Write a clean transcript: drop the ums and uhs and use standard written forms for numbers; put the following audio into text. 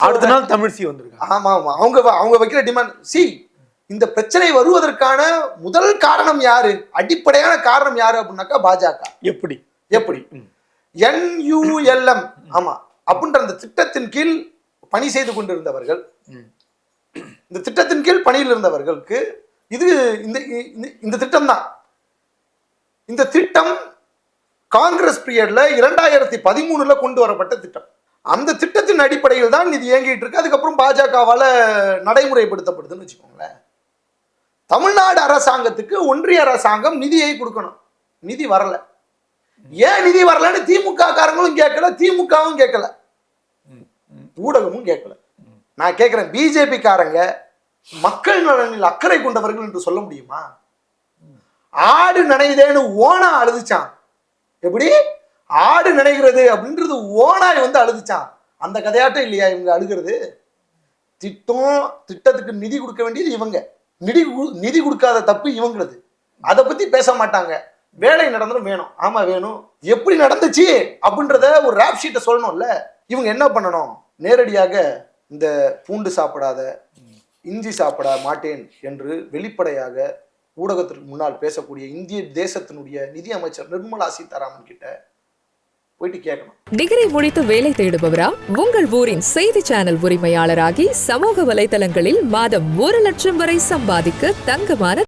அடுத்த நாள் தமிழிசை வந்திருக்காங்க. ஆமா ஆமா, அவங்க வைக்கிற டிமாண்ட் இந்த பிரச்சனை வருவதற்கான முதல் காரணம் யாரு, அடிப்படையான காரணம் யாரு அப்படின்னாக்கா பாஜக. எப்படி எப்படி NULM ஆமா அப்படின்ற அந்த திட்டத்தின் கீழ் பணி செய்து கொண்டிருந்தவர்கள், இந்த திட்டத்தின் கீழ் பணியில் இருந்தவர்களுக்கு இது இந்த திட்டம் தான். இந்த திட்டம் காங்கிரஸ் பீரியட்ல 2013 கொண்டு வரப்பட்ட திட்டம். அந்த திட்டத்தின் அடிப்படையில் தான் இது இயங்கிட்டு இருக்கு. அதுக்கப்புறம் பாஜகவால நடைமுறைப்படுத்தப்படுதுன்னு வச்சுக்கோங்களேன். தமிழ்நாடு அரசாங்கத்துக்கு ஒன்றிய அரசாங்கம் நிதியை கொடுக்கணும், நிதி வரல. ஏன் நிதி வரலன்னு திமுக காரங்களும் கேட்கல, திமுகவும் கேட்கல, ஊடகமும் கேட்கல. நான் கேட்கிறேன், பிஜேபி காரங்க மக்கள் நலனில் அக்கறை கொண்டவர்கள் என்று சொல்ல முடியுமா? ஆடு நனையுதேன்னு ஓனா அழுதுச்சான். எப்படி ஆடு நினைக்கிறது அப்படின்றது ஓனாய் அழுதுச்சான். அந்த கதையாட்டம் இல்லையா இவங்க அழுகிறது? திட்டத்துக்கு நிதி கொடுக்க வேண்டியது இவங்க, நிதி கொடுக்காத தப்பு இவங்களது. அதை பத்தி பேச மாட்டாங்க. வேலை நடந்துடும், வேணும், ஆமா வேணும், எப்படி நடந்துச்சு அப்படின்றத ஒரு ரேப் ஷீட்டை சொல்லணும்ல. இவங்க என்ன பண்ணணும், நேரடியாக இந்த பூண்டு சாப்பிடாத, இஞ்சி சாப்பிட மாட்டேன் என்று வெளிப்படையாக ஊடகத்திற்கு முன்னால் பேசக்கூடிய இந்திய தேசத்தினுடைய நிதி அமைச்சர் நிர்மலா சீதாராமன் கிட்ட போயிட்டு கேட்கணும். டிகிரி முடித்து வேலை தேடுபவரா? உங்கள் ஊரின் செய்தி சேனல் உரிமையாளராகி சமூக வலைதளங்களில் மாதம் 1 லட்சம் வரை சம்பாதிக்க தங்கமான